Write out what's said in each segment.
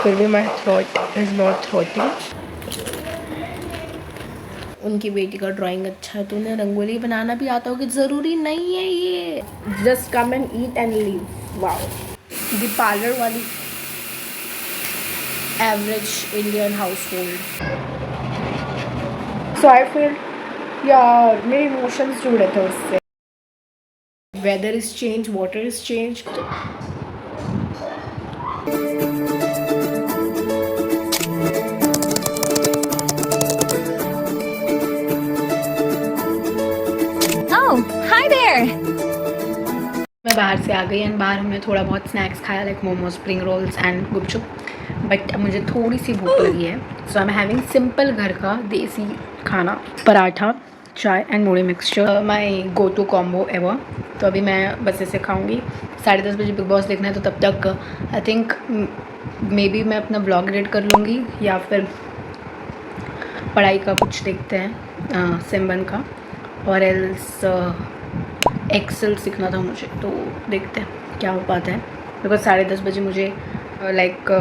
फिर भी माई throat is not throttling. उनकी बेटी का ड्राइंग अच्छा है तो उन्हें रंगोली बनाना भी आता होगा, ज़रूरी नहीं है ये। Just come and eat and leave. Wow, the parlour वाली average Indian household. So I feel यार मेरे इमोशंस जुड़े थे उससे। Weather is change, water is change. मैं बाहर से आ गई एंड बाहर हमने थोड़ा बहुत स्नैक्स खाया, like momos, spring rolls and gupchup. But मुझे थोड़ी सी भूख लगी है, so I am having simple घर का देसी खाना, paratha, chai and moodhi mixture, my go to combo ever. तो अभी मैं बस इसे खाऊंगी। 10:30 बजे बिग बॉस देखना है, तो तब तक आई थिंक मे बी मैं अपना ब्लॉग एडिट कर लूँगी या फिर पढ़ाई का कुछ देखते हैं सिम्बन का, और एल्स एक्सेल सीखना था मुझे, तो देखते हैं क्या हो पाता है। बिकॉज 10:30 बजे मुझे लाइक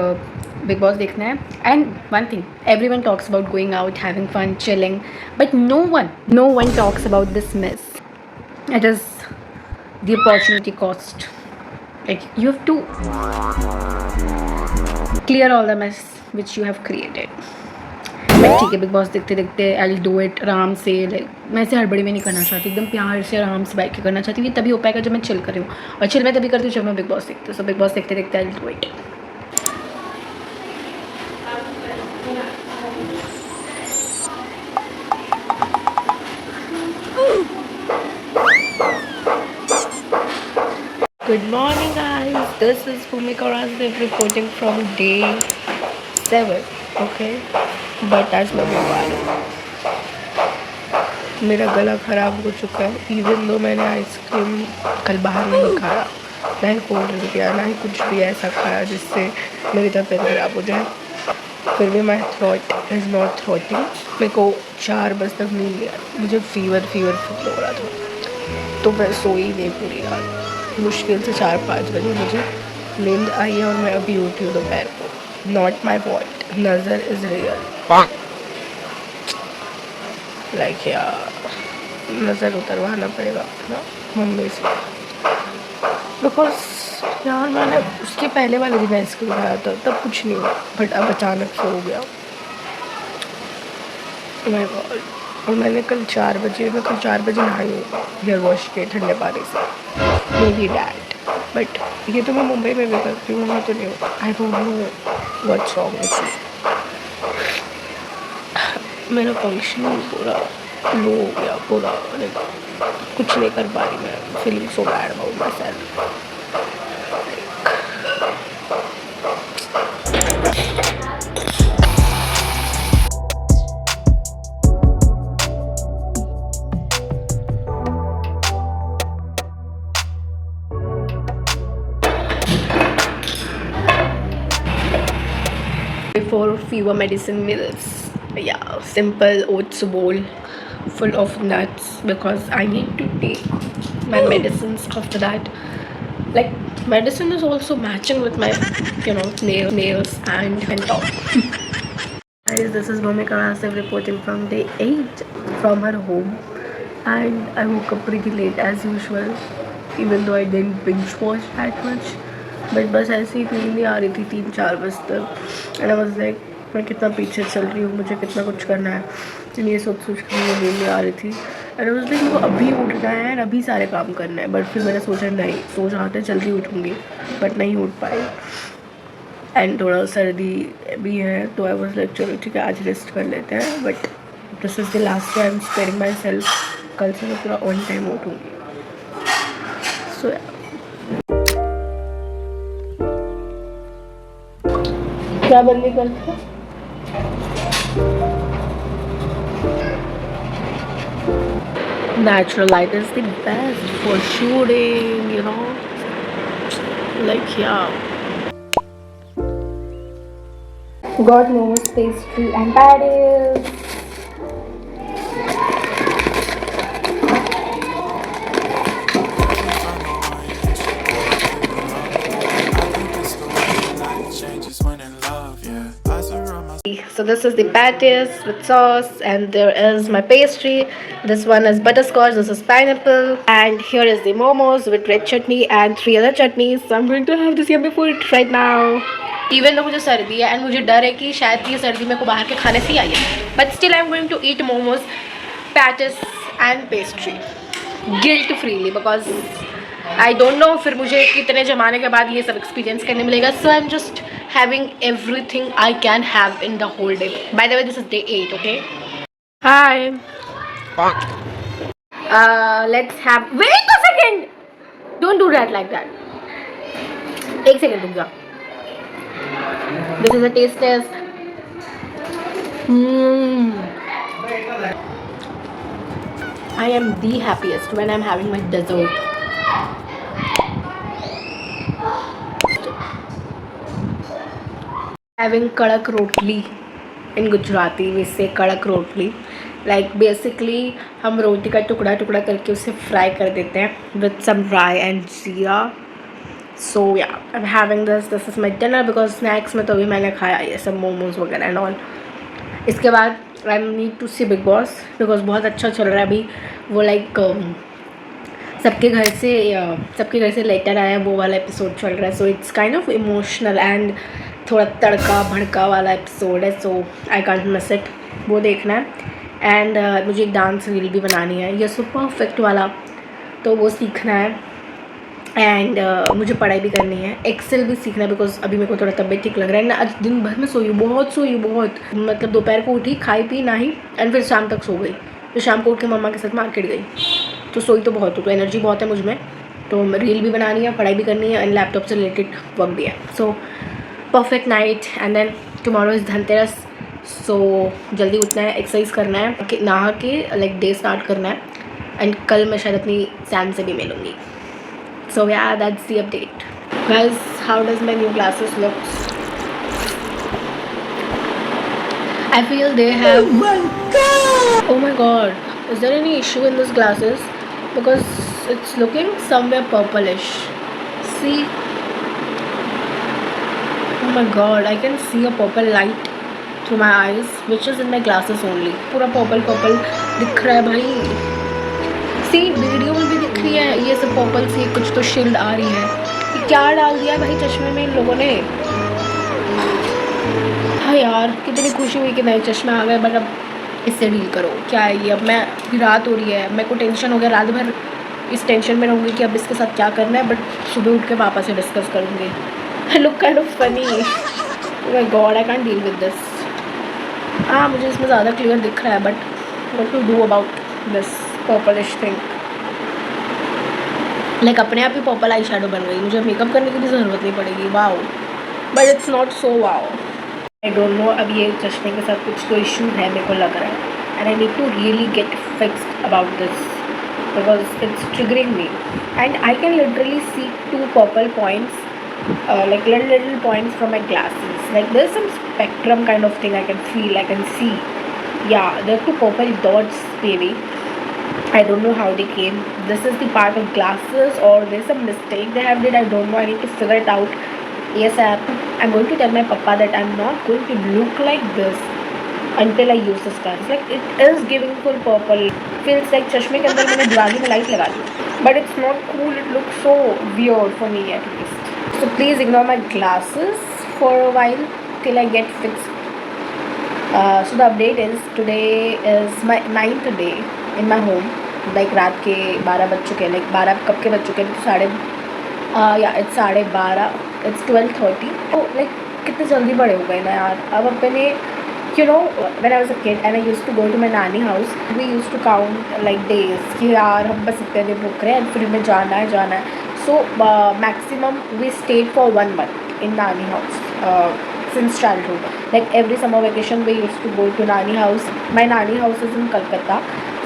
बिग बॉस देखना है। And one thing, every one talks about going out, having fun, chilling, but no one talks about this miss. It is the opportunity cost. Like you have to clear all the mess which you have created. But ठीक है, big boss देखते देखते I will do it आराम से। Like मैं ऐसे हड़बड़ी में नहीं करना चाहती, एकदम प्यार से आराम से बैठ के करना चाहती हूँ। ये तभी हो पाएगा जब मैं चिल कर रही हूँ, और चिल मैं तभी करती हूँ जब मैं बिग बॉस देखती हूँ। सो बिग बॉस देखते देखते I will do it. Good morning guys, this is Bhumika Rasdev reporting from day 7, okay? But आज मैं बीमार हूँ, मेरा गला ख़राब हो चुका है। इवन दो मैंने आइसक्रीम कल बाहर नहीं खाया, ना ही कोल्ड ड्रिंक किया, ना ही कुछ भी ऐसा खाया जिससे मेरी तबीयत ख़राब हो जाए, फिर भी माई थ्रॉट इज़ नॉट थ्रॉटिंग। मेरे को 4 बजे तक नींद लिया, मुझे फीवर फील हो रहा था, तो मैं सोई नहीं पूरी रात। मुश्किल से 4-5 बजे मुझे नींद आई है, और मैं अभी उठी हूँ दोपहर को। नॉट माई फॉल्ट, नज़र इज़ रियल। लाइक यार नज़र उतरवाना पड़ेगा ना मम्मी से, बिकॉज यार मैंने उसके पहले वाले दिन आइसक्रीम खाया था, तब कुछ नहीं हुआ, बट अब अचानक से हो गया। My God. और मैं कल 4 बजे नहाई हूँ हेयर वॉश के ठंडे पानी से, मे बी डैट। बट ये तो मैं मुंबई में भी करती हूँ, वहाँ तो नहीं होता। I don't know what's wrong with me. मेरा फंक्शनिंग पूरा लो हो गया, पूरा कुछ नहीं कर पा रही मैं। Feeling so bad about my self. For fever medicine meals, yeah, simple oats bowl full of nuts, because I need to take my medicines after that. Like medicine is also matching with my nails and top. Guys, this is Bhumika Rasdev reporting from day 8 from her home, and I woke up pretty late as usual, even though I didn't binge watch that much. But बस ऐसी ही नींद नहीं आ रही थी 3-4 बजे तक। And I was like मैं कितना पीछे चल रही हूँ, मुझे कितना कुछ करना है, लेकिन ये सोच के मुझे नींद नहीं आ रही थी। एंड आई वाज लाइक मुझे अभी उठना है और अभी सारे काम करना है। बट फिर मैंने सोचा नहीं, सो जाते जल्दी उठूँगी, बट नहीं उठ पाई। एंड थोड़ा सर्दी भी है, तो आई वाज लाइक चलो ठीक है आज रेस्ट कर लेते हैं। But this is the last day I am sparing my self. कल से मैं पूरा ऑन टाइम उठूँगी। सो क्या बंदी करते हैं? Natural light is the best for shooting, you know. Like yeah. Got momos, pastry and patties. Changes when it So this is the patties with sauce, and there is my pastry. This one is butterscotch, this is pineapple, and here is the momos with red chutney and 3 other chutneys. So I'm going to have this yummy food right now. Even though मुझे सर्दी है and मुझे डर है कि शायद ये सर्दी मेरे को बाहर के खाने से ही आई है, but still I'm going to eat momos, patties and pastry guilt freely because I don't know फिर मुझे कितने ज़माने के बाद ये सब एक्सपीरियंस करने मिलेगा. So I'm just having everything I can have in the whole day. By the way, this is day 8, okay? Hi. Let's have. Wait a second. Don't do that like that. एक second रुक जा. This is a taste test. I am the happiest when I'm having my dessert. Having kadak rotli in Gujarati, we say kadak rotli. Like basically हम रोटी का टुकड़ा टुकड़ा करके उसे fry कर देते हैं with some rye and जीरा. So yeah, I'm having this. This is my dinner because snacks में तो अभी मैंने खाया ये सब मोमोज वगैरह एंड ऑल. इसके बाद I need to see Big Boss because बहुत अच्छा चल रहा है अभी. वो लाइक सबके घर से लेटर आया वो वाला एपिसोड चल रहा है. So it's kind of emotional and थोड़ा तड़का भड़का वाला एपिसोड है. So I can't miss it. वो देखना है. एंड मुझे एक डांस रील भी बनानी है ये सो परफेक्ट वाला, तो वो सीखना है. एंड मुझे पढ़ाई भी करनी है. एक्सेल भी सीखना है बिकॉज अभी मेरे को थोड़ा तबीयत ठीक लग रहा है. आज दिन भर में सोई बहुत मतलब दोपहर को उठी, खाई पी नहाई एंड फिर शाम तक सो गई. फिर शाम को उठ के मम्मा के साथ मार्केट गई. तो सोई तो बहुत हूँ, तो एनर्जी बहुत है मुझ में. तो रील भी बनानी है, पढ़ाई भी करनी है एंड लैपटॉप से रिलेटेड वर्क भी है. So perfect night. And then tomorrow is Dhanteras. So जल्दी उठना है, एक्सरसाइज करना है, नहा के लाइक डे स्टार्ट करना है. एंड कल मैं शायद अपनी सैम से भी मिलूँगी. सो या that's the update. Guys, how does my new glasses looks? I feel they have. Oh my god, is there any issue in these glasses? Because it's looking somewhere purplish. See? Oh my god, I can see a purple light through my eyes, which is in my glasses only. पूरा purple दिख रहा है भाई. See, video में भी दिख रही है ये सब पर्पल सी कुछ तो शील्ड आ रही है. ये क्या डाल दिया भाई चश्मे में इन लोगों ने? हाँ यार, कितनी खुशी हुई कि नए चश्मे आ गए. बट अब इससे डील करो. क्या है ये? अब मैं रात हो रही है, मेरे को टेंशन हो गया. रात भर इस टेंशन में रहूँगी कि अब इसके साथ क्या करना है. बट सुबह उठ के पापा से डिस्कस करूँगी. I look kind of funny. Oh my god, I can't deal with this. हाँ, मुझे इसमें ज़्यादा क्लियर दिख रहा है. But what to do about this purplish thing? Like अपने आप ही पर्पल आई शेडो बन गई. मुझे मेकअप करने की भी ज़रूरत नहीं पड़ेगी. Wow, but it's not so wow. I don't know. अब ये चश्मे के साथ कुछ तो इशू है मेरे को लग रहा है. And I need to really get fixed about this because it's triggering me. And I can literally see 2 purple points like little points from my glasses. Like there's some spectrum kind of thing I can feel, I can see. Yeah, there are 2 purple dots baby. I don't know how they came. This is the part of glasses or there's some mistake they have did. I don't know. I need to figure it out. Yes, I'm going to tell my papa that I'm not going to look like this until I use this glasses. Like it is giving full purple. Feels like चश्मे के अंदर मैंने दिवाली में light लगा दी. But it's not cool. It looks so weird for me at least. So please ignore my glasses for a while till I get fixed. So the update is today is my 9th day in my home. Like रात के 12 बज चुके हैं. Like 12 कब के बज चुके हैं? it's 12:30. It's 12:30. तो like कितने जल्दी बड़े हो गए ना यार. अब अपने when I was a kid and I used to go to my nanny house, we used to count like days कि यार हम बस इतने दिन रुक रहे हैं फिर हमें जाना है. So maximum we stayed for 1 month in nanny house since childhood. Like every summer vacation we used to go to nanny house. My nanny house is in Kolkata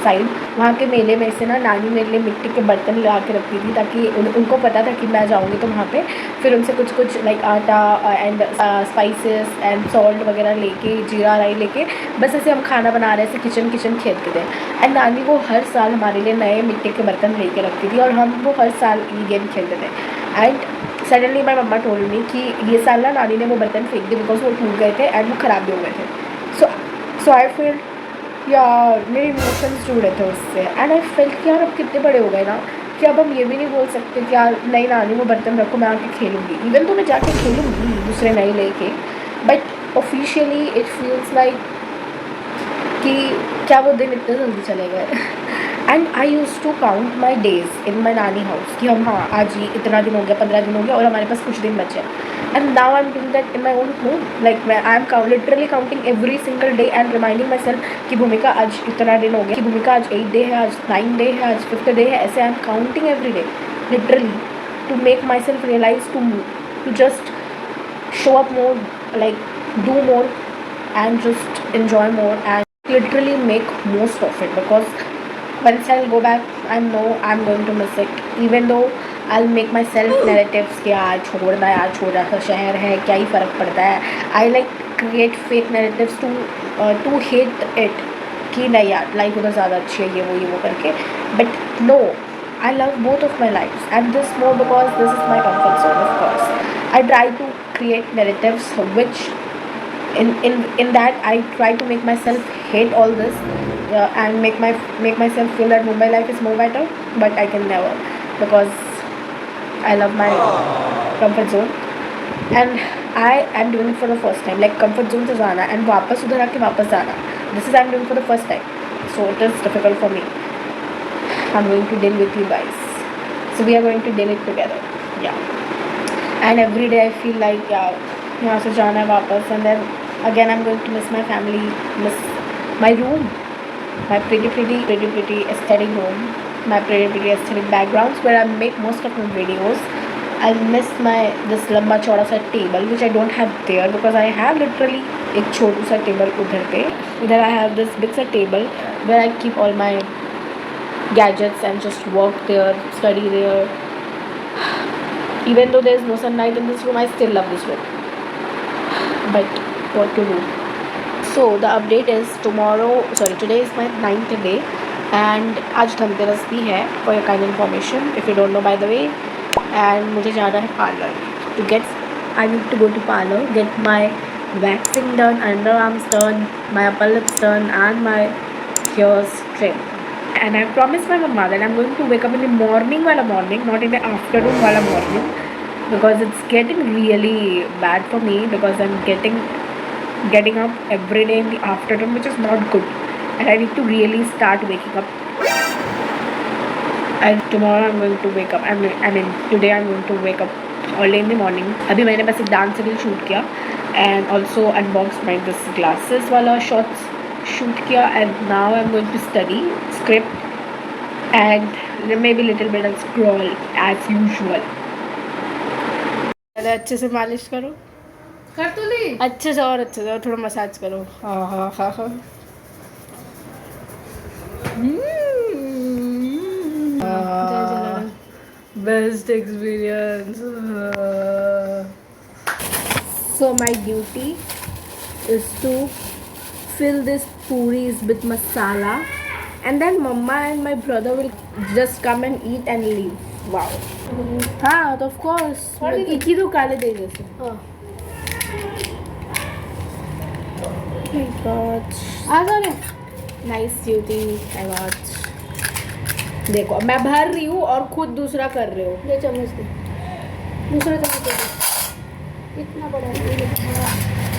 side. वहाँ के मेले में से ना नानी मेरे लिए मिट्टी के बर्तन ला के रखती थी ताकि उनको पता था कि मैं जाऊँगी तो वहाँ पे फिर उनसे कुछ लाइक आटा एंड स्पाइसेस एंड सॉल्ट वगैरह लेके, जीरा राई लेके बस ऐसे हम खाना बना रहे थे किचन खेलते थे. एंड नानी वो हर साल हमारे लिए नए मिट्टी के बर्तन लेके रखती थी और हम वो हर साल ये गेम खेलते थे. And suddenly my mumma told me कि ये साल ना नानी ने वो बर्तन फेंक दिए बिकॉज वो टूट गए थे एंड वो ख़राब भी हो गए थे. सो आई फील यार मेरे इमोशंस जुड़े थे उससे एंड आई फेल्ट कि यार अब कितने बड़े हो गए ना कि अब हम ये भी नहीं बोल सकते कि यार नहीं नानी वो बर्तन रखो मैं आके खेलूँगी. इवन तो मैं जाके खेलूँगी दूसरे नए लेके, but officially it feels like कि क्या वो दिन इतने जल्दी चले गए. And I use to count my days in my nani house कि हम हाँ आज ही इतना दिन हो गया, 15 दिन हो गया और हमारे पास कुछ दिन बचे. And now I am doing that in my own home. Like मैं I am literally counting every single day and reminding myself कि भूमिका आज इतना दिन हो गया, कि भूमिका आज 8 डे है, आज 9 डे है, आज 5th डे है. ऐसे I am counting every day literally to make myself realize to just show up more, like do more and just enjoy more and literally make most of it, because once I'll go back I know I'm going to miss it, even though I'll make myself narratives कि यार छोड़ना है, यार छोटा सा शहर है क्या ही फ़र्क पड़ता है. I like create fake narratives to hate it कि नहीं यार लाइफ उधर ज़्यादा अच्छी है ये वो करके. But no, I love both of my lives and this more because this is my comfort zone. Of course I try to create narratives which in that I try to make myself hate all this and make myself feel that Mumbai life is more better, but I can never, because I love my comfort zone and I am doing it for the first time, like comfort zone से जाना and वापस उधर आके वापस जाना. This is I'm doing for the first time, so it is difficult for me. I'm going to deal with you guys, so we are going to deal it together. Yeah. And every day I feel like यहाँ से जाना है वापस, and then again I'm going to miss my family, miss my room, my pretty aesthetic room, my pretty aesthetic backgrounds where I make most of my videos. I miss my this लंबा चौड़ा सा table which I don't have there, because I have literally एक छोटू सा table उधर पे. Iधर I have this big सा table where I keep all my gadgets and just work there, study there. Even though there is no sunlight in this room, I still love this room. But what to do? So the update is today is my 9th day and आज धनतेरस भी है, for your kind information if you don't know by the way. And मुझे जाना है parlor I need to go to parlor, get my waxing done, underarms done, my upper lips done and my hairs trimmed. And I promised my mama that I'm going to wake up in the morning, not in the afternoon morning, because it's getting really bad for me, because I'm getting up every day in the afternoon, which is not good, and I need to really start waking up. And tomorrow I'm going to wake up. I mean today I'm going to wake up early in the morning. अभी मैंने बस एक dance reel shoot किया and also unboxed my this glasses वाला shots shoot किया, and now I'm going to study script and maybe little bit of scroll as usual. अच्छे से मालिश करो, कर तो ली अच्छे से और थोड़ा मसाज करो. हाँ. Best experience. So my duty is to fill this puris with masala, and then mama and my brother will just come and eat and leave. Wow. हाँ तो of course एक ही तो काले दे जैसे. My God. आ जा रहे. Nice duty I got. देखो मैं भर रही हूँ और खुद दूसरा कर रहे हो. ले चम्मच दे, दूसरा चम्मच दे. इतना बड़ा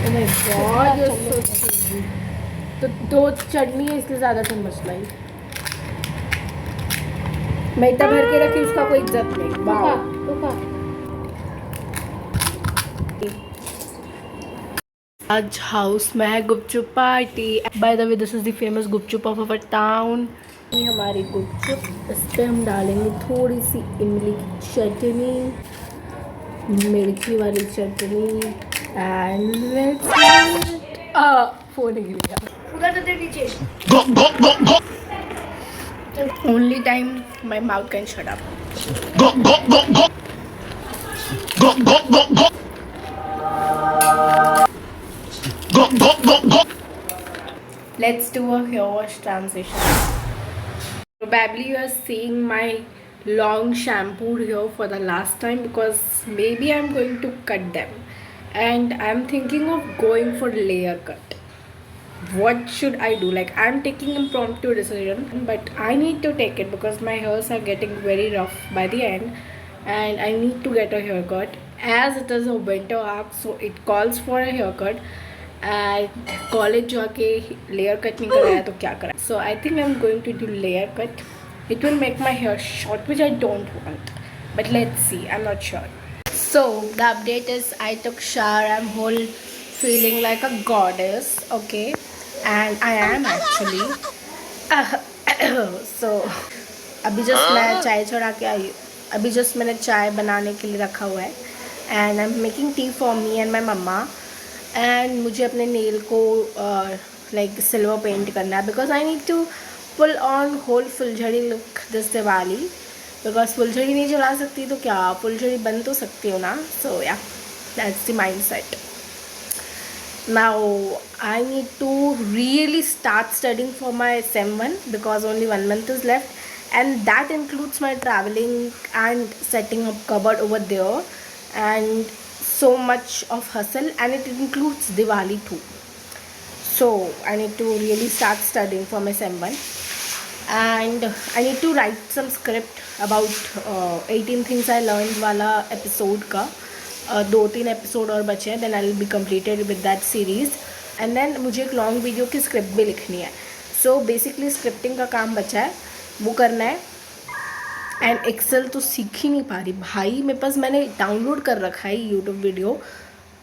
Oh my God, you're so cheesy. तो दो चटनी है इसलिए ज़्यादा चम्मच लाई. मैं इतना भर के रखी उसका कोई इज्जत नहीं. रुका. आज हाउस में है gupchup party. By the way this is the famous gupchup of our town. ये हमारी गुपचुप, इस पर हम डालेंगे थोड़ी सी इमली की चटनी, मिर्ची वाली चटनी एंड फोन गिर गया. उधर दे नीचे. Only time my mouth can shut up. Let's do a hair wash transition. Probably you are seeing my long shampooed here for the last time because maybe I'm going to cut them, and I'm thinking of going for layer cut. What should I do? Like, I'm taking impromptu decision, but I need to take it because my hairs are getting very rough by the end, and I need to get a haircut as it is a winter arc, so it calls for a haircut. And college जाके layer cut नहीं कराया तो क्या करा? So I think I'm going to do layer cut. It will make my hair short, which I don't want, but let's see. I'm not sure. So the update is I took shower. I'm whole feeling like a goddess. Okay, and I am actually. So अभी just मैं चाय चढ़ा के आई हूँ. अभी just मैंने चाय बनाने के लिए रखा हुआ है, and I am making tea for me and my mumma. And मुझे अपने नेल को लाइक सिल्वर पेंट करना है because I need to pull on whole phuljhadi look this Diwali. Because फुलझड़ी नहीं जला सकती तो क्या फुलझड़ी बन तो सकती हो ना. सो या that's the mind set. Now I need to really start studying for my SEM 1 because only 1 month is left, and that includes my traveling and setting up cupboard over there and so much of hustle, and it includes Diwali too. So I need to really start studying for my SEM 1, and I need to write some script about 18 things I learned वाला episode का. 2-3 episode और बचे हैं, then I will be completed with that series. And then मुझे एक long video की script भी लिखनी है. सो बेसिकली स्क्रिप्टिंग का काम बचा है, वो करना है. एंड एक्सेल तो सीख ही नहीं पा रही भाई. मेरे पास मैंने डाउनलोड कर रखा है यूट्यूब वीडियो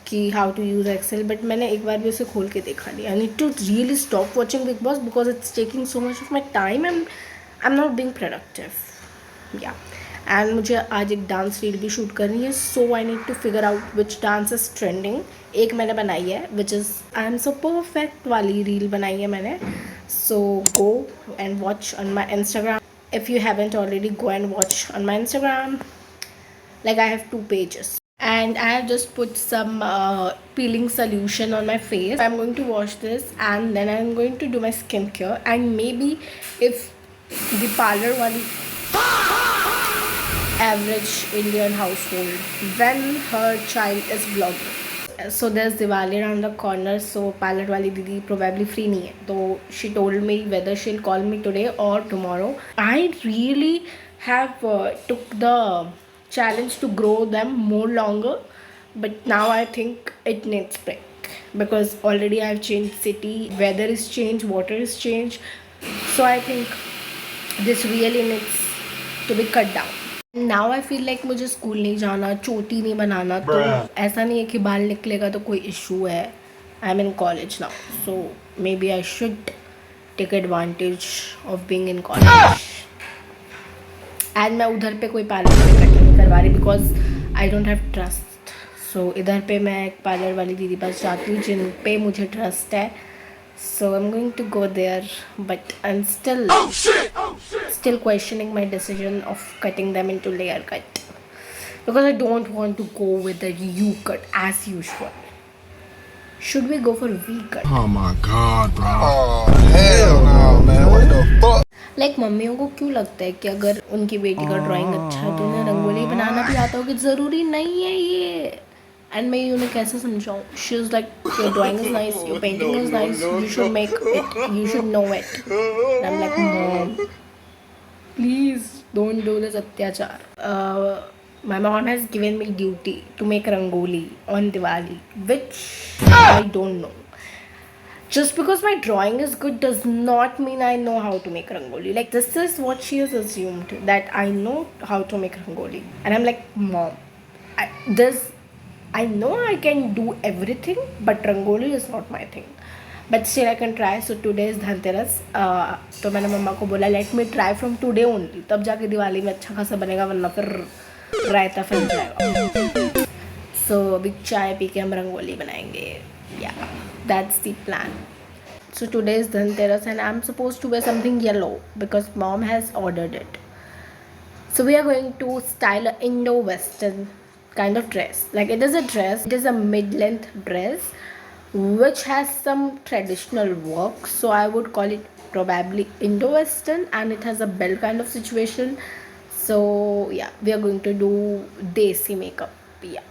कि how to use Excel, but मैंने एक बार भी उसे खोल के देखा नहीं. I need to really stop watching Bigg Boss because it's taking so much of my time and I am not being productive. Yeah and मुझे आज एक डांस रील भी शूट करनी है. So I need to figure out which dance is trending. एक मैंने बनाई है which is I am so perfect वाली रील बनाई है मैंने. So go and watch on my Instagram. If you haven't already go and watch on my Instagram. Like I have 2 pages, and I have just put some peeling solution on my face. I'm going to wash this and then I'm going to do my skincare, and maybe if the parlor wali average Indian household when her child is vlogging. So there's Diwali around the corner, so parlor wali didi probably free nahi hai. So she told me whether she'll call me today or tomorrow. I really have took the challenge to grow them more longer, but now I think it needs break because already I've changed city, weather is changed, water is changed. So I think this really needs to be cut down. Now I feel like मुझे school नहीं जाना, चोटी नहीं बनाना, तो ऐसा नहीं है कि बाल निकलेगा तो कोई इशू है. I am in college now, so maybe I should take advantage of being in college. And मैं उधर पे कोई पार्लर में कटिंग नहीं करवा रही because I don't have trust. So इधर पे मैं एक पार्लर वाली दीदी पास जाती हूँ जिन पे मुझे ट्रस्ट है. So I am going to go there, but I am still questioning my decision of cutting them into layer cut because I don't want to go with the U cut as usual. Should we go for V cut? Oh my god, bro. Oh, hell no, man. What the fuck? Like मम्मियों को क्यों लगता है कि अगर उनकी बेटी का drawing अच्छा है तो उन्हें रंगोली बनाना भी आता हो, कि ज़रूरी नहीं है ये. एंड मैं उन्हें कैसे समझाऊँ? She is like your drawing is nice, your painting is nice, you should make it, you should know it. I am like mom, please don't do this atyachar. My mom has given me duty to make rangoli on Diwali, which I don't know. Just because my drawing is good does not mean I know how to make rangoli. Like, this is what she has assumed, that I know how to make rangoli. And I'm like, mom, I know I can do everything, but rangoli is not my thing. But still I can try. So today is Dhanteras, तो मैंने मम्मा को बोला let me try from today only, तब जाके दिवाली में अच्छा खासा बनेगा, वरना फिर रायता फैल जाएगा. सो अभी चाय पी के हम रंगोली बनाएंगे. या that's the plan. So today is Dhanteras and I am suppose to wear something yellow because mom has ordered it. So we are going to style a Indo western kind of dress. Like, it is a dress, it is a mid-length dress which has some traditional work, so I would call it probably Indo-Western, and it has a belt kind of situation. So yeah, we are going to do desi makeup. Yeah,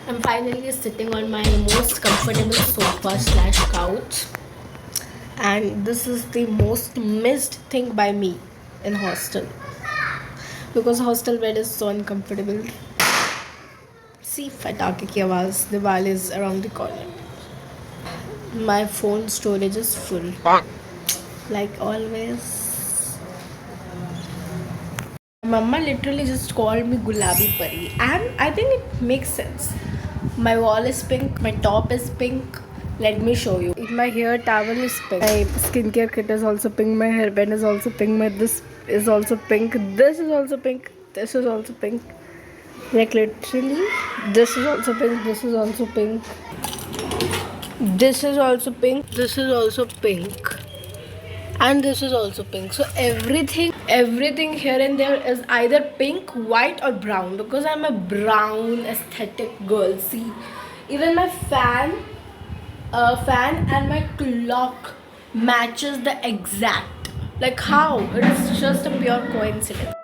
I'm finally sitting on my most comfortable sofa slash couch, and this is the most missed thing by me in hostel, because hostel bed is so uncomfortable. See, fatake ki awaaz, Diwali is around the corner. My phone storage is full, like always. Mama literally just called me Gulabi Pari, and I think it makes sense. My wall is pink, my top is pink. Let me show you. My hair towel is pink. My skincare kit is also pink. My hairband is also pink. My this is also pink. This is also pink. This is also pink. Like literally, this is also pink. This is also pink. This is also pink. This is also pink. And this is also pink. So everything here and there is either pink, white or brown, because I'm a brown aesthetic girl. See, even my fan and my clock matches the exact. Like how? It is just a pure coincidence.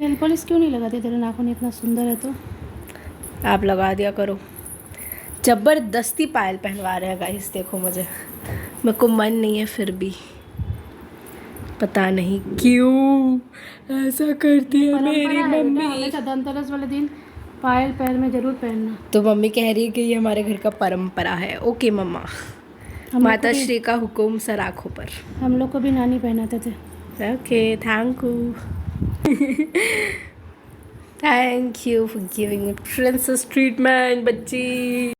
Nail polish क्यों नहीं लगाती? तेरे नाखून इतना सुंदर है तो। आप लगा दिया करो। जबरदस्ती पायल पहनवा रहे हैं गाइस, देखो मुझे, मेरे को मन नहीं है फिर भी, पता नहीं क्यों ऐसा करती है मेरी मम्मी। धनतेरस वाले दिन पायल पैर में जरूर पहनना। तो मम्मी कह रही है कि ये हमारे घर का परंपरा है। ओके मम्मा, माता श्री का हुक्म सर आँखों पर। हम लोग को भी नानी पहनाते थे। Okay, thank you. Thank you for giving me princess treatment, बच्ची।